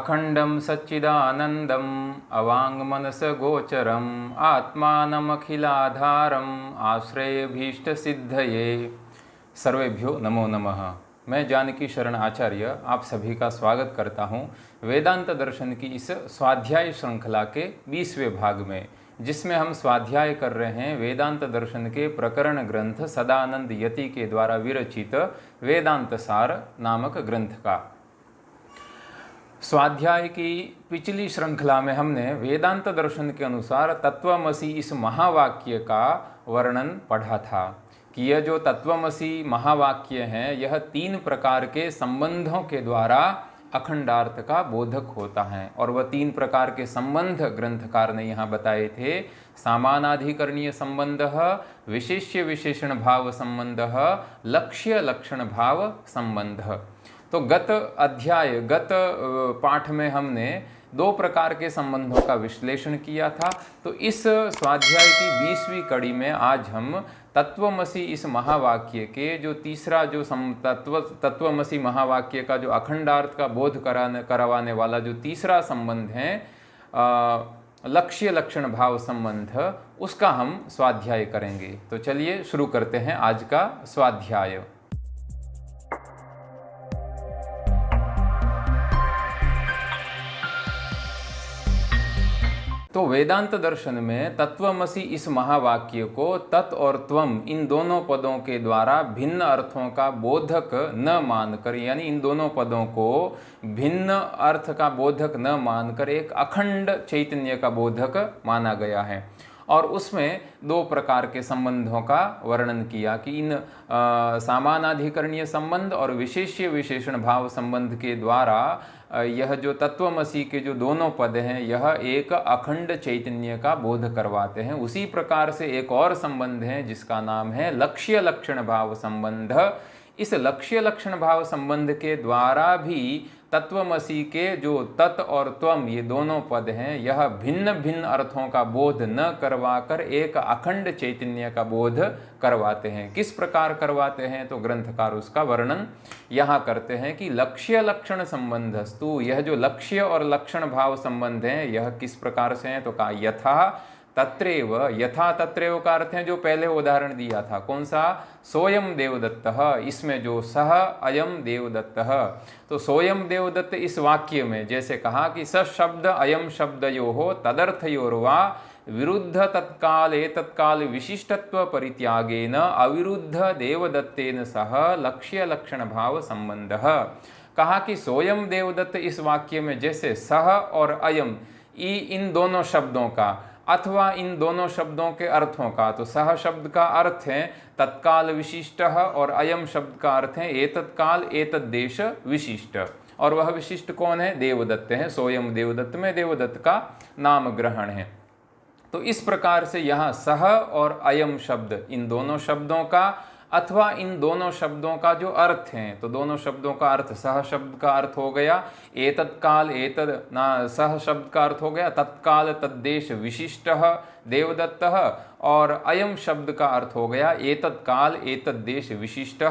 अखंडं सच्चिदानन्दम् अवाङ्मनसगोचरम् आत्मानमखिलाधारम् आश्रयभीष्टसिद्धये। सर्वेभ्यो नमो नमः। मैं जानकी शरण आचार्य आप सभी का स्वागत करता हूँ वेदांत दर्शन की इस स्वाध्याय श्रृंखला के 20वें भाग में, जिसमें हम स्वाध्याय कर रहे हैं वेदांत दर्शन के प्रकरण ग्रंथ सदानंद यति के द्वारा विरचित वेदांत सार नामक ग्रंथ का। स्वाध्याय की पिछली श्रृंखला में हमने वेदांत दर्शन के अनुसार तत्वमसि इस महावाक्य का वर्णन पढ़ा था कि यह जो तत्वमसि महावाक्य है यह 3 प्रकार के संबंधों के द्वारा अखंडार्थ का बोधक होता है। और वह 3 प्रकार के संबंध ग्रंथकार ने यहाँ बताए थे। सामानाधिकरणीय संबंध, विशेष्य विशेषण भाव संबंध, लक्ष्य लक्षण भाव संबंध। तो गत पाठ में हमने 2 प्रकार के संबंधों का विश्लेषण किया था। तो इस स्वाध्याय की 20वीं कड़ी में आज हम तत्वमसि इस महावाक्य के जो तीसरा जो तत्वमसि महावाक्य का जो अखंडार्थ का बोध करवाने वाला जो तीसरा संबंध है लक्ष्य लक्षण भाव संबंध, उसका हम स्वाध्याय करेंगे। तो चलिए शुरू करते हैं आज का स्वाध्याय। तो वेदांत दर्शन में तत्वमसि इस महावाक्य को तत् और त्वम इन दोनों पदों के द्वारा भिन्न अर्थों का बोधक न मानकर, यानी इन दोनों पदों को भिन्न अर्थ का बोधक न मानकर एक अखंड चैतन्य का बोधक माना गया है। और उसमें 2 प्रकार के संबंधों का वर्णन किया कि इन सामानाधिकरणीय संबंध और विशेष्य विशेषण भाव संबंध के द्वारा यह जो तत्वमसि के जो दोनों पद हैं यह एक अखंड चैतन्य का बोध करवाते हैं। उसी प्रकार से एक और संबंध है जिसका नाम है लक्ष्य लक्षण भाव संबंध। इस लक्ष्य लक्षण भाव संबंध के द्वारा भी तत्वमसि के जो तत् और त्वम ये दोनों पद हैं यह भिन्न भिन्न अर्थों का बोध न करवाकर एक अखंड चैतन्य का बोध करवाते हैं। किस प्रकार करवाते हैं तो ग्रंथकार उसका वर्णन यहाँ करते हैं कि लक्ष्य लक्षण संबंधस्तु, यह जो लक्ष्य और लक्षण भाव संबंध है यह किस प्रकार से है तो कहा यथा तत्रैव। यथा तत्रैव का अर्थ है जो पहले उदाहरण दिया था, कौन सा, सोयम देवदत्तः, इसमें जो सह अयम देवदत्तः। तो सोयम देवदत्त इस वाक्य में जैसे कहा कि स शब्द अयम शब्दयोः तदर्थयोर्वा विरुद्ध तत्काल एतत्काल विशिष्टत्व परित्यागेन अविरुद्ध देवदत्तेन सह लक्ष्य लक्षण भाव संबंधः। कहा कि सोयम देवदत्त इस वाक्य में जैसे सह और अयम इन दोनों शब्दों का अथवा इन दोनों शब्दों के अर्थों का, तो सह शब्द का अर्थ है तत्काल विशिष्ट और अयम शब्द का अर्थ है एतत्काल एतद्देश विशिष्ट। और वह विशिष्ट कौन है, देवदत्त है। सोयम देवदत्त में देवदत्त का नाम ग्रहण है। तो इस प्रकार से यहाँ सह और अयम शब्द इन दोनों शब्दों का अथवा इन दोनों शब्दों का जो अर्थ हैं, तो दोनों शब्दों का अर्थ, सह शब्द का अर्थ हो गया एतत्काल एतद ना, सह शब्द का अर्थ हो गया तत्काल तद्देश विशिष्ट देवदत्तः, और अयम शब्द का अर्थ हो गया एतत्काल एतद्देश विशिष्ट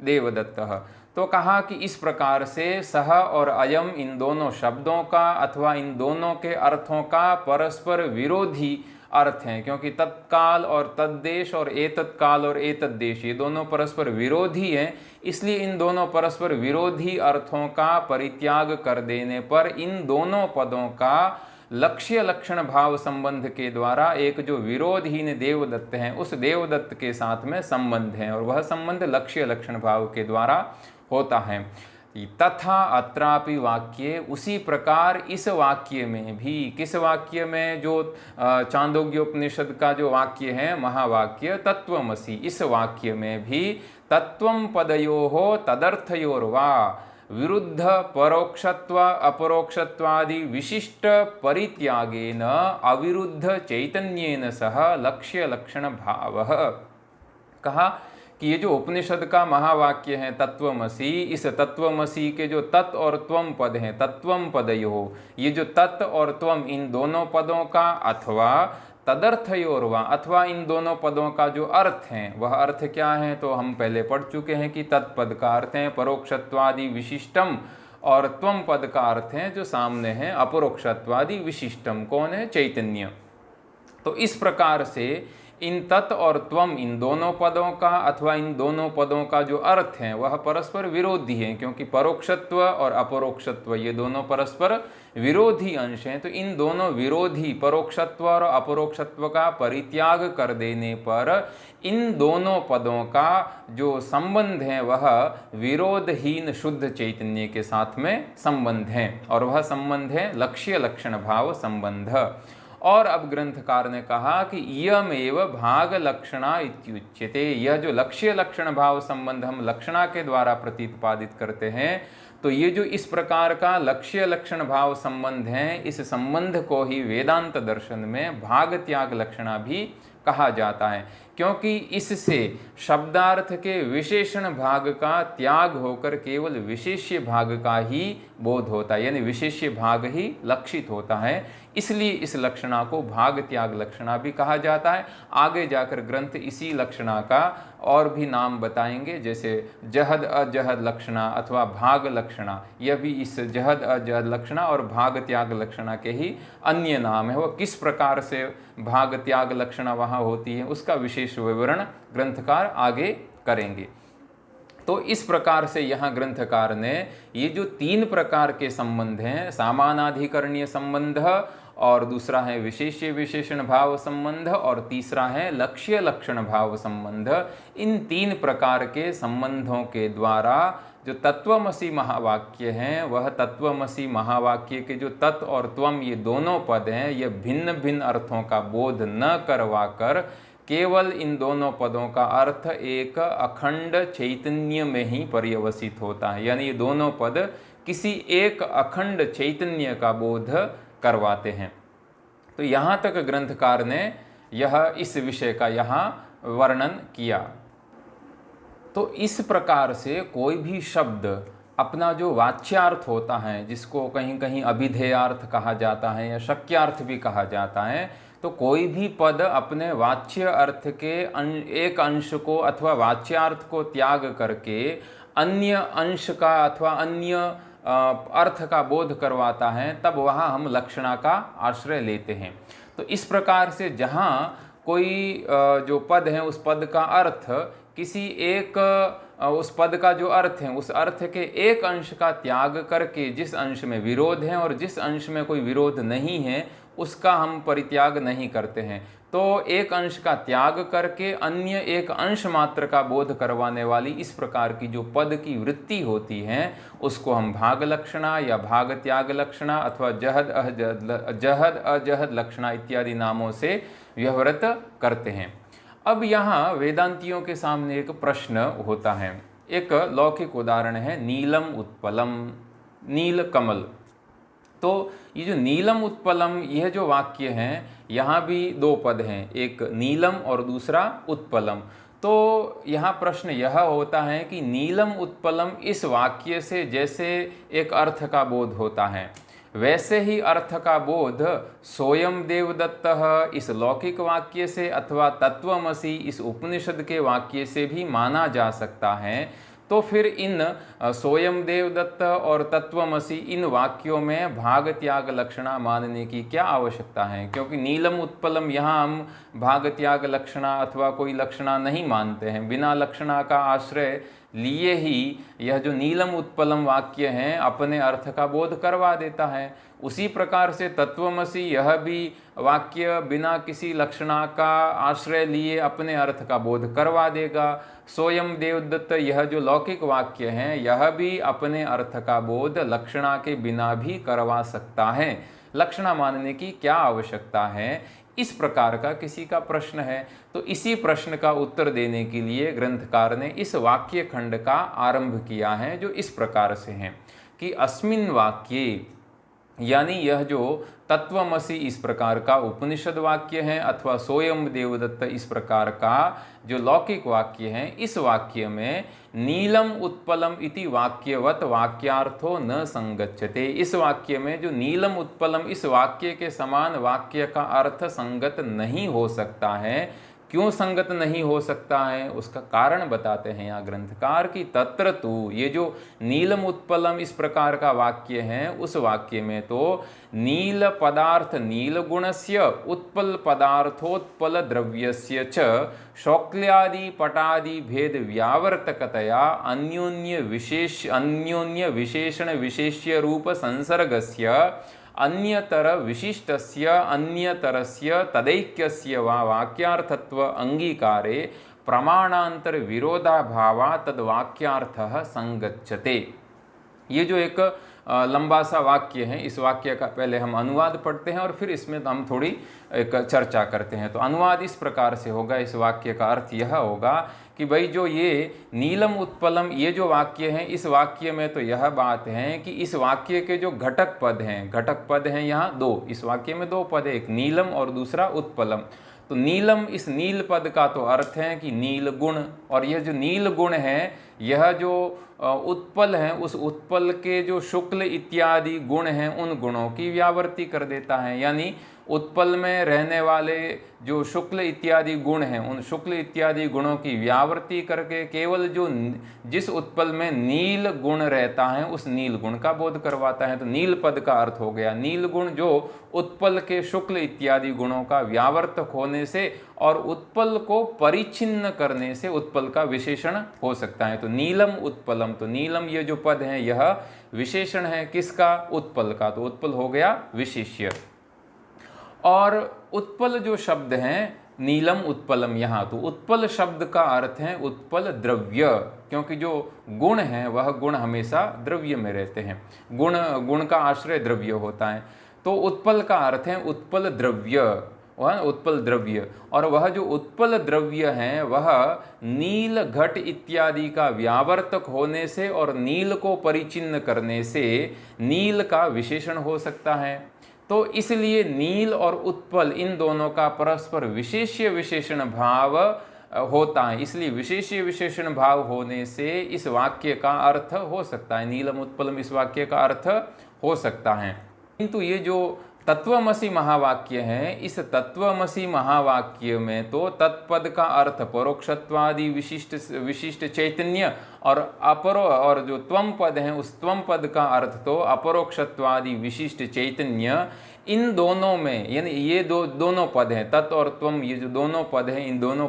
देवदत्तः। तो कहा कि इस प्रकार से सह और अयम इन दोनों शब्दों का अथवा इन दोनों के अर्थों का परस्पर विरोधी अर्थ हैं, क्योंकि तत्काल और तद्देश और एतत्काल और एतद्देश ये दोनों परस्पर विरोधी हैं। इसलिए इन दोनों परस्पर विरोधी अर्थों का परित्याग कर देने पर इन दोनों पदों का लक्ष्य लक्षण भाव संबंध के द्वारा एक जो विरोधहीन देवदत्त हैं उस देवदत्त के साथ में संबंध है, और वह संबंध लक्ष्य लक्षण भाव के द्वारा होता है। तथा अत्रापि वाक्ये, उसी प्रकार इस वाक्य में भी, किस वाक्य में, जो चांदोग्योपनिषद का जो वाक्य है महावाक्य तत्वमसि, इस वाक्य में भी तत्वम पदयोः तदर्थयोर्वा विरुद्ध परोक्षत्व अपरोक्षत्वादि विशिष्ट परित्यागेन अविरुद्ध चैतन्येन सह लक्ष्य लक्षण भावः। कहा कि ये जो उपनिषद का महावाक्य है तत्वमसि, इस तत्वमसि के जो तत् और त्वम पद हैं, तत्वम पदयोः, ये जो तत् और त्वम इन दोनों पदों का अथवा तदर्थयोर्वा, अथवा इन दोनों पदों का जो अर्थ है वह अर्थ क्या है तो हम पहले पढ़ चुके हैं कि तत्पद का अर्थ है परोक्षत्वादि विशिष्टम, और त्वम पद का अर्थ है जो सामने है अपरोक्षत्वादि विशिष्टम, कौन है? चैतन्य। तो इस प्रकार से इन तत् और त्वम, इन दोनों पदों का अथवा इन दोनों पदों का जो अर्थ है वह परस्पर विरोधी है, क्योंकि परोक्षत्व और अपरोक्षत्व ये दोनों परस्पर विरोधी अंश हैं। तो इन दोनों विरोधी परोक्षत्व और अपरोक्षत्व का परित्याग कर देने पर इन दोनों पदों का जो संबंध है वह विरोधहीन शुद्ध चैतन्य के साथ में संबंध है, और वह संबंध है लक्ष्य लक्षण भाव संबंध। और अब ग्रंथकार ने कहा कि इयमेव भाग लक्षणा इत्युच्यते, यह जो लक्ष्य लक्षण भाव संबंध हम लक्षणा के द्वारा प्रतिपादित करते हैं, तो ये जो इस प्रकार का लक्ष्य लक्षण भाव संबंध है, इस संबंध को ही वेदांत दर्शन में भाग त्याग लक्षणा भी कहा जाता है, क्योंकि इससे शब्दार्थ के विशेषण भाग का त्याग होकर केवल विशेष्य भाग का ही बोध होता है, यानी विशेष्य भाग ही लक्षित होता है। इसलिए इस लक्षणा को भाग त्याग लक्षणा भी कहा जाता है। आगे जाकर ग्रंथ इसी लक्षणा का और भी नाम बताएंगे, जैसे जहद अजहद लक्षणा अथवा भाग लक्षणा, यह भी इस जहद अजहद लक्षणा और भाग त्याग लक्षणा के ही अन्य नाम है। वह किस प्रकार से भाग त्याग लक्षणा वहाँ होती है उसका विशेष विवरण ग्रंथकार आगे करेंगे। तो इस प्रकार से यहाँ ग्रंथकार ने ये जो तीन प्रकार के संबंध हैं, सामानाधिकरणीय संबंध, और दूसरा है विशेष्य विशेषण भाव संबंध, और तीसरा है लक्ष्य लक्षण भाव संबंध, इन तीन प्रकार के संबंधों के द्वारा जो तत्वमसि महावाक्य हैं, वह तत्वमसि महावाक्य के जो तत् और त्वम ये दोनों पद हैं, ये भिन्न भिन्न अर्थों का बोध न करवाकर केवल इन दोनों पदों का अर्थ एक अखंड चैतन्य में ही पर्यवसित होता है, यानी ये दोनों पद किसी एक अखंड चैतन्य का बोध करवाते हैं। तो यहाँ तक ग्रंथकार ने यह इस विषय का यहाँ वर्णन किया। तो इस प्रकार से कोई भी शब्द अपना जो वाच्यार्थ होता है, जिसको कहीं कहीं अभिधेयार्थ कहा जाता है या शक्यार्थ भी कहा जाता है, तो कोई भी पद अपने वाच्य अर्थ के एक अंश को अथवा वाच्यार्थ को त्याग करके अन्य अंश का अथवा अन्य अर्थ का बोध करवाता है, तब वहाँ हम लक्षणा का आश्रय लेते हैं। तो इस प्रकार से जहाँ कोई जो पद है उस पद का अर्थ किसी एक उस पद का जो अर्थ है उस अर्थ के एक अंश का त्याग करके जिस अंश में विरोध है और जिस अंश में कोई विरोध नहीं है उसका हम परित्याग नहीं करते हैं। तो एक अंश का त्याग करके अन्य एक अंश मात्र का बोध करवाने वाली इस प्रकार की जो पद की वृत्ति होती है उसको हम भाग लक्षणा या भाग त्याग लक्षणा अथवा जहद अजहद लक्षणा इत्यादि नामों से व्यवहृत करते हैं। अब यहाँ वेदांतियों के सामने एक प्रश्न होता है। एक लौकिक उदाहरण है नीलम उत्पलम, नील कमल। तो ये जो नीलम उत्पलम यह जो वाक्य हैं, यहाँ भी दो पद हैं, एक नीलम और दूसरा उत्पलम। तो यहाँ प्रश्न यह होता है कि नीलम उत्पलम इस वाक्य से जैसे एक अर्थ का बोध होता है, वैसे ही अर्थ का बोध सोयम देवदत्त इस लौकिक वाक्य से अथवा तत्वमसि इस उपनिषद के वाक्य से भी माना जा सकता है। तो फिर इन सोयम देवदत्त और तत्वमसि इन वाक्यों में भाग त्याग लक्षणा मानने की क्या आवश्यकता है, क्योंकि नीलम उत्पलम यहाँ हम भाग त्याग लक्षणा अथवा कोई लक्षणा नहीं मानते हैं। बिना लक्षणा का आश्रय लिए ही यह जो नीलम उत्पलम वाक्य हैं अपने अर्थ का बोध करवा देता है। उसी प्रकार से तत्वमसि यह भी वाक्य बिना किसी लक्षणा का आश्रय लिए अपने अर्थ का बोध करवा देगा। सोयम देवदत्त यह जो लौकिक वाक्य हैं यह भी अपने अर्थ का बोध लक्षणा के बिना भी करवा सकता है। लक्षणा मानने की क्या आवश्यकता है, इस प्रकार का किसी का प्रश्न है। तो इसी प्रश्न का उत्तर देने के लिए ग्रंथकार ने इस वाक्य खंड का आरंभ किया है, जो इस प्रकार से है कि अस्मिन् वाक्ये, यानी यह जो तत्वमसि इस प्रकार का उपनिषद वाक्य है अथवा सोयम देवदत्त इस प्रकार का जो लौकिक वाक्य है, इस वाक्य में नीलम उत्पलम इति वाक्यवत वाक्यार्थो न संगच्छते। इस वाक्य में जो नीलम उत्पलम इस वाक्य के समान वाक्य का अर्थ संगत नहीं हो सकता है। क्यों संगत नहीं हो सकता है, उसका कारण बताते हैं यहाँ ग्रंथकार की तत्र तु, ये जो नीलम उत्पलम इस प्रकार का वाक्य है, उस वाक्य में तो नील पदार्थ नील गुणस्य उत्पल पदार्थोत्पल द्रव्यस्य च शौक्ल्यादि पटादि भेद व्यावर्तकतया अन्योन्य विशेषण विशेष्य रूप संसर्गस्य अन्यतर विशिष्टस्य अन्यतरस्य तदैक्यस्य वा वाक्यार्थत्व अंगीकारे प्रमाणांतर विरोधाभावा तद्वाक्यार्थः संगच्छते। ये जो एक लंबा सा वाक्य है, इस वाक्य का पहले हम अनुवाद पढ़ते हैं और फिर इसमें हम थोड़ी एक चर्चा करते हैं। तो अनुवाद इस प्रकार से होगा, इस वाक्य का अर्थ यह होगा कि भाई जो ये नीलम उत्पलम ये जो वाक्य है, इस वाक्य में तो यह बात है कि इस वाक्य के जो घटक पद हैं यहाँ दो, इस वाक्य में दो पद है, एक नीलम और दूसरा उत्पलम। तो नीलम, इस नील पद का तो अर्थ है कि नील गुण, और यह जो नील गुण है यह जो उत्पल है, उस उत्पल के जो शुक्ल इत्यादि गुण हैं उन गुणों की व्यावृत्ति कर देता है। यानी उत्पल में रहने वाले जो शुक्ल इत्यादि गुण हैं, उन शुक्ल इत्यादि गुणों की व्यावृत्ति करके केवल जो जिस उत्पल में नील गुण रहता है उस नील गुण का बोध करवाता है। तो नील पद का अर्थ हो गया नील गुण, जो उत्पल के शुक्ल इत्यादि गुणों का व्यावर्तक होने से और उत्पल को परिच्छिन्न करने से उत्पल का विशेषण हो सकता है। तो नीलम उत्पलम, तो नीलम ये जो पद है यह विशेषण है किसका, उत्पल का, तो उत्पल हो गया विशिष्य। और उत्पल जो शब्द हैं नीलम उत्पलम, यहाँ तो उत्पल शब्द का अर्थ है उत्पल द्रव्य, क्योंकि जो गुण है वह गुण हमेशा द्रव्य में रहते हैं, गुण का आश्रय द्रव्य होता है। तो उत्पल का अर्थ है उत्पल द्रव्य, वह उत्पल द्रव्य, और वह जो उत्पल द्रव्य है वह नील घट इत्यादि का व्यावर्तक होने से और नील को परिचिन्न करने से नील का विशेषण हो सकता है। तो इसलिए नील और उत्पल इन दोनों का परस्पर विशेष्य विशेषण भाव होता है, इसलिए विशेष्य विशेषण भाव होने से इस वाक्य का अर्थ हो सकता है, नीलम उत्पलम इस वाक्य का अर्थ हो सकता है। किंतु ये जो तत्वमसि महावाक्य है, इस तत्वमसि महावाक्य में तो तत्पद का अर्थ परोक्षत्वादि विशिष्ट चैतन्य और और जो त्वम पद है उस त्वम पद का अर्थ तो अपरोक्षत्वादि विशिष्ट चैतन्य, इन दोनों में यानी ये दोनों पद हैं तत् और त्वम, ये जो दोनों पद हैं इन दोनों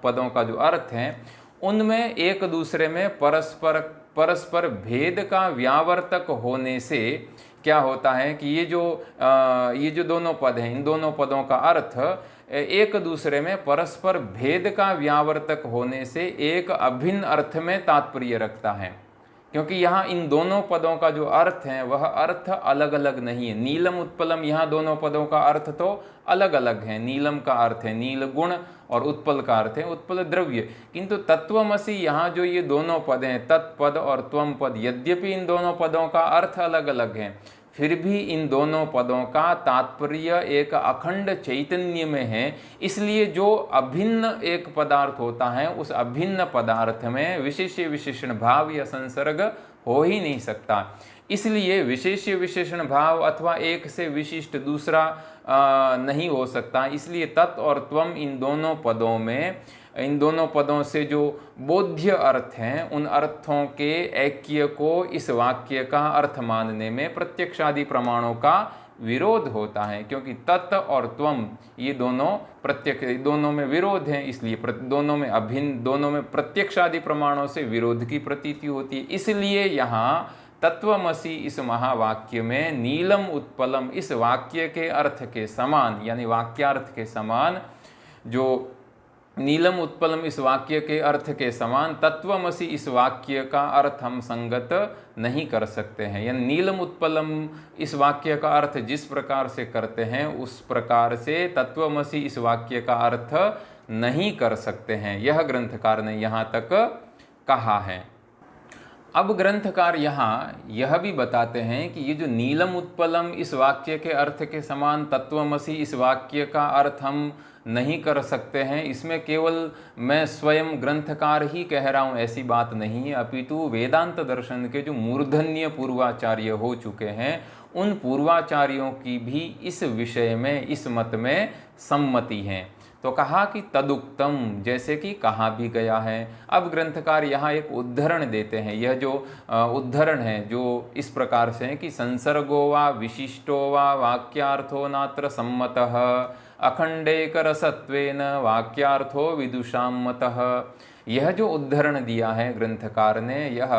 पदों का जो अर्थ है उनमें एक दूसरे में परस्पर भेद का व्यावर्तक होने से क्या होता है कि ये जो दोनों पद हैं इन दोनों पदों का अर्थ एक दूसरे में परस्पर भेद का व्यावर्तक होने से एक अभिन्न अर्थ में तात्पर्य रखता है, क्योंकि यहाँ इन दोनों पदों का जो अर्थ है वह अर्थ अलग अलग नहीं है। नीलम उत्पलम यहाँ दोनों पदों का अर्थ तो अलग अलग है, नीलम का अर्थ है नील गुण और उत्पल का अर्थ है उत्पल द्रव्य, किंतु तत्वमसि यहाँ जो ये दोनों पद हैं तत्पद और त्वम पद, यद्यपि इन दोनों पदों का अर्थ अलग अलग है फिर भी इन दोनों पदों का तात्पर्य एक अखंड चैतन्य में है। इसलिए जो अभिन्न एक पदार्थ होता है उस अभिन्न पदार्थ में विशेष्य विशेषण भाव या संसर्ग हो ही नहीं सकता। इसलिए विशेष्य विशेषण भाव अथवा एक से विशिष्ट दूसरा नहीं हो सकता। इसलिए तत् और त्वम इन दोनों पदों से जो बोध्य अर्थ हैं उन अर्थों के ऐक्य को इस वाक्य का अर्थ मानने में प्रत्यक्षादि प्रमाणों का विरोध होता है, क्योंकि तत् और त्वम ये दोनों में विरोध है, इसलिए दोनों में अभिन्न, दोनों में प्रत्यक्षादि प्रमाणों से विरोध की प्रतीति होती है। इसलिए यहाँ तत्वमसि इस महावाक्य में नीलम उत्पलम इस वाक्य के अर्थ के समान यानी वाक्यार्थ के समान, जो नीलम उत्पलम इस वाक्य के अर्थ के समान तत्वमसि इस वाक्य का अर्थ हम संगत नहीं कर सकते हैं। यानी नीलम उत्पलम इस वाक्य का अर्थ जिस प्रकार से करते हैं उस प्रकार से तत्वमसि इस वाक्य का अर्थ नहीं कर सकते हैं, यह ग्रंथकार ने यहाँ तक कहा है। अब ग्रंथकार यहाँ यह भी बताते हैं कि ये जो नीलम उत्पलम इस वाक्य के अर्थ के समान तत्वमसि इस वाक्य का अर्थ हम नहीं कर सकते हैं, इसमें केवल मैं स्वयं ग्रंथकार ही कह रहा हूँ ऐसी बात नहीं है, अपितु वेदांत दर्शन के जो मूर्धन्य पूर्वाचार्य हो चुके हैं उन पूर्वाचार्यों की भी इस विषय में इस मत में सम्मति है। तो कहा कि तदुक्तम, जैसे कि कहा भी गया है। अब ग्रंथकार यहाँ एक उद्धरण देते हैं। यह जो उद्धरण है जो इस प्रकार से है कि संसर्गो वा विशिष्टो वा वाक्यार्थो नात्र सम्मतः अखंडेकरसत्वेन वाक्यार्थो विदुषां मतः। यह जो उद्धरण दिया है ग्रंथकार ने, यह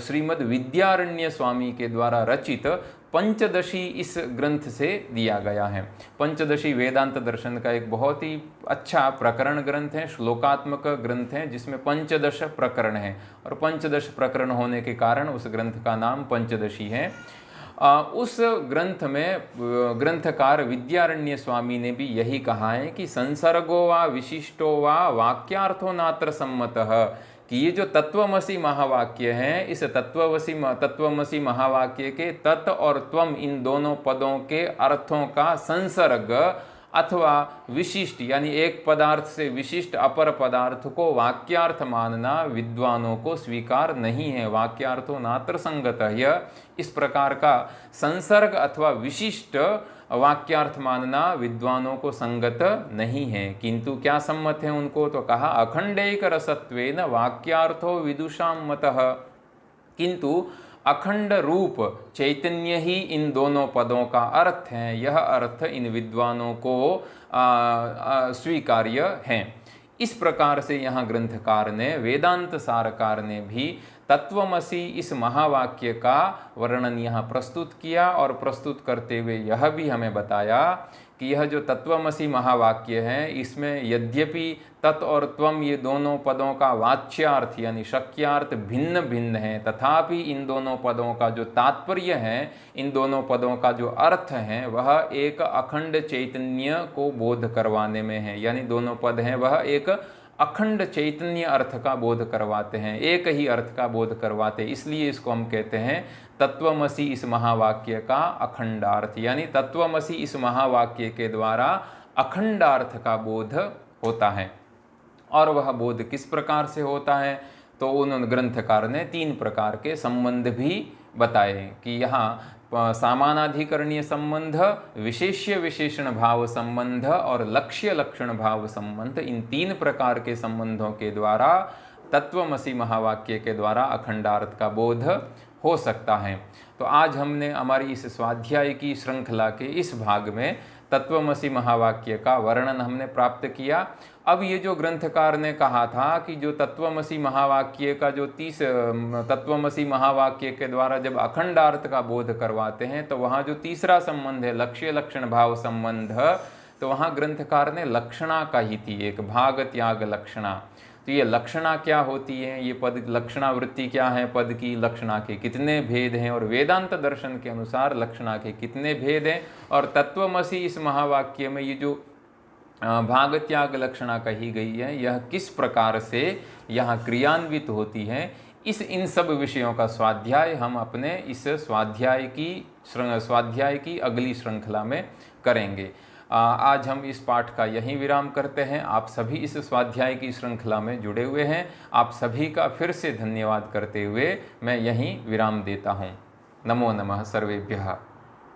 श्रीमद् विद्यारण्य स्वामी के द्वारा रचित पंचदशी इस ग्रंथ से दिया गया है। पंचदशी वेदांत दर्शन का एक बहुत ही अच्छा प्रकरण ग्रंथ है, श्लोकात्मक ग्रंथ है, जिसमें पंचदश प्रकरण है और पंचदश प्रकरण होने के कारण उस ग्रंथ का नाम पंचदशी है। उस ग्रंथ में ग्रंथकार विद्यारण्य स्वामी ने भी यही कहा है कि संसर्गो वा विशिष्टो वा वाक्यार्थो नात्र सम्मतः, कि ये जो तत्वमसि महावाक्य है, इस तत्वमसि महावाक्य के तत् और त्वम इन दोनों पदों के अर्थों का संसर्ग अथवा विशिष्ट यानी एक पदार्थ से विशिष्ट अपर पदार्थ को वाक्यार्थ मानना विद्वानों को स्वीकार नहीं है। वाक्यार्थो नात्र संगतः, यह इस प्रकार का संसर्ग अथवा विशिष्ट वाक्यार्थ मानना विद्वानों को संगत नहीं है। किंतु क्या सम्मत है उनको, तो कहा अखंडैक रसत्वेन वाक्यार्थो विदुषां मतः, किंतु अखंड रूप चैतन्य ही इन दोनों पदों का अर्थ है, यह अर्थ इन विद्वानों को स्वीकार्य है। इस प्रकार से यहाँ ग्रंथकार ने, वेदांत सारकार ने भी तत्वमसि इस महावाक्य का वर्णन यहाँ प्रस्तुत किया और प्रस्तुत करते हुए यह भी हमें बताया कि यह जो तत्वमसि महावाक्य है, इसमें यद्यपि तत् और त्वम ये दोनों पदों का वाच्यार्थ यानी शक्यार्थ भिन्न भिन्न है, तथापि इन दोनों पदों का जो तात्पर्य है, इन दोनों पदों का जो अर्थ है, वह एक अखंड चैतन्य को बोध करवाने में है। यानी दोनों पद हैं वह एक अखंड चैतन्य अर्थ का बोध करवाते हैं, एक ही अर्थ का बोध करवाते, इसलिए इसको हम कहते हैं तत्वमसि इस महावाक्य का अखंडार्थ। यानी तत्वमसि इस महावाक्य के द्वारा अखंडार्थ का बोध होता है। और वह बोध किस प्रकार से होता है, तो उन ग्रंथकार ने 3 प्रकार के संबंध भी बताए कि यहाँ सामानाधिकरणीय संबंध, विशेष्य विशेषण भाव संबंध और लक्ष्य लक्षण भाव संबंध, इन 3 प्रकार के संबंधों के द्वारा तत्वमसि महावाक्य के द्वारा अखंडार्थ का बोध हो सकता है। तो आज हमने हमारी इस स्वाध्याय की श्रृंखला के इस भाग में तत्वमसि महावाक्य का वर्णन हमने प्राप्त किया। अब ये जो ग्रंथकार ने कहा था कि जो तत्वमसि महावाक्य का जो तत्वमसि महावाक्य के द्वारा जब अखंडार्थ का बोध करवाते हैं, तो वहाँ जो तीसरा संबंध है लक्ष्य लक्षण भाव संबंध, तो वहाँ ग्रंथकार ने लक्षणा कही थी, एक भाग त्याग लक्षणा। तो ये लक्षणा क्या होती है, ये पद लक्षणावृत्ति क्या है पद की, लक्षणा के कितने भेद हैं और वेदांत दर्शन के अनुसार लक्षणा के कितने भेद हैं, और तत्वमसि इस महावाक्य में ये जो भाग त्याग लक्षणा कही गई है, यह किस प्रकार से यहाँ क्रियान्वित होती है, इन सब विषयों का स्वाध्याय हम अपने इस स्वाध्याय की अगली श्रृंखला में करेंगे। आज हम इस पाठ का यहीं विराम करते हैं। आप सभी इस स्वाध्याय की श्रृंखला में जुड़े हुए हैं, आप सभी का फिर से धन्यवाद करते हुए मैं यहीं विराम देता हूँ। नमो नमः सर्वेभ्यः।